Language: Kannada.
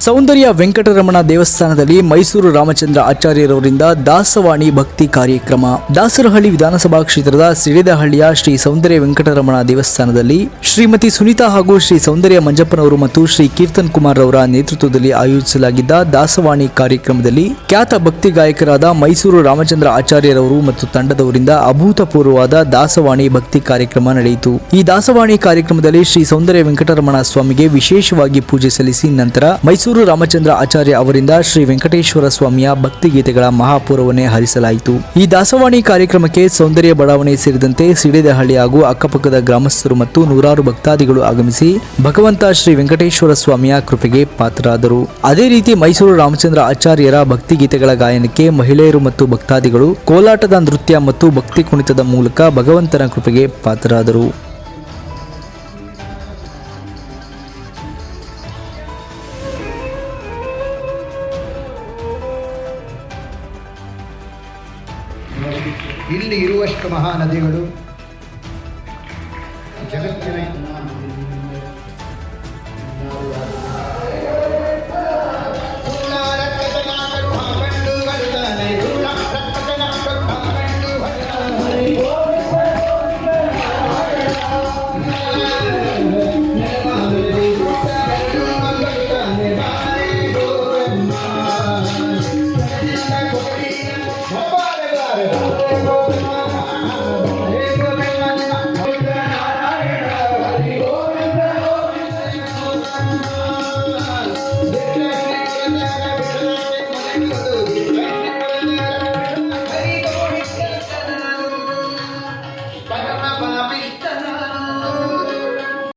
ಸೌಂದರ್ಯ ವೆಂಕಟರಮಣ ದೇವಸ್ಥಾನದಲ್ಲಿ ಮೈಸೂರು ರಾಮಚಂದ್ರ ಆಚಾರ್ಯರವರಿಂದ ದಾಸವಾಣಿ ಭಕ್ತಿ ಕಾರ್ಯಕ್ರಮ. ದಾಸರಹಳ್ಳಿ ವಿಧಾನಸಭಾ ಕ್ಷೇತ್ರದ ಸಿಡಿದಹಳ್ಳಿಯ ಶ್ರೀ ಸೌಂದರ್ಯ ವೆಂಕಟರಮಣ ದೇವಸ್ಥಾನದಲ್ಲಿ ಶ್ರೀಮತಿ ಸುನೀತಾ ಹಾಗೂ ಶ್ರೀ ಸೌಂದರ್ಯ ಮಂಜಪ್ಪನವರು ಮತ್ತು ಶ್ರೀ ಕೀರ್ತನ್ ಕುಮಾರ್ ಅವರ ನೇತೃತ್ವದಲ್ಲಿ ಆಯೋಜಿಸಲಾಗಿದ್ದ ದಾಸವಾಣಿ ಕಾರ್ಯಕ್ರಮದಲ್ಲಿ ಖ್ಯಾತ ಭಕ್ತಿ ಗಾಯಕರಾದ ಮೈಸೂರು ರಾಮಚಂದ್ರ ಆಚಾರ್ಯರವರು ಮತ್ತು ತಂಡದವರಿಂದ ಅಭೂತಪೂರ್ವವಾದ ದಾಸವಾಣಿ ಭಕ್ತಿ ಕಾರ್ಯಕ್ರಮ ನಡೆಯಿತು. ಈ ದಾಸವಾಣಿ ಕಾರ್ಯಕ್ರಮದಲ್ಲಿ ಶ್ರೀ ಸೌಂದರ್ಯ ವೆಂಕಟರಮಣ ಸ್ವಾಮಿಗೆ ವಿಶೇಷವಾಗಿ ಪೂಜೆ ಸಲ್ಲಿಸಿ ನಂತರ ಮೈಸೂರು ರಾಮಚಂದ್ರ ಆಚಾರ್ಯ ಅವರಿಂದ ಶ್ರೀ ವೆಂಕಟೇಶ್ವರ ಸ್ವಾಮಿಯ ಭಕ್ತಿಗೀತೆಗಳ ಮಹಾಪೂರವನ್ನೇ ಹರಿಸಲಾಯಿತು. ಈ ದಾಸವಾಣಿ ಕಾರ್ಯಕ್ರಮಕ್ಕೆ ಸೌಂದರ್ಯ ಬಡಾವಣೆ ಸೇರಿದಂತೆ ಸಿಡಿದಹಳ್ಳಿ ಹಾಗೂ ಅಕ್ಕಪಕ್ಕದ ಗ್ರಾಮಸ್ಥರು ಮತ್ತು ನೂರಾರು ಭಕ್ತಾದಿಗಳು ಆಗಮಿಸಿ ಭಗವಂತ ಶ್ರೀ ವೆಂಕಟೇಶ್ವರ ಸ್ವಾಮಿಯ ಕೃಪೆಗೆ ಪಾತ್ರರಾದರು. ಅದೇ ರೀತಿ ಮೈಸೂರು ರಾಮಚಂದ್ರ ಆಚಾರ್ಯರ ಭಕ್ತಿಗೀತೆಗಳ ಗಾಯನಕ್ಕೆ ಮಹಿಳೆಯರು ಮತ್ತು ಭಕ್ತಾದಿಗಳು ಕೋಲಾಟದ ನೃತ್ಯ ಮತ್ತು ಭಕ್ತಿ ಕುಣಿತದ ಮೂಲಕ ಭಗವಂತನ ಕೃಪೆಗೆ ಪಾತ್ರರಾದರು. ಇಲ್ಲಿ ಇರುವಷ್ಟು ಮಹಾನದಿಗಳು ಜಗತ್ತಿನ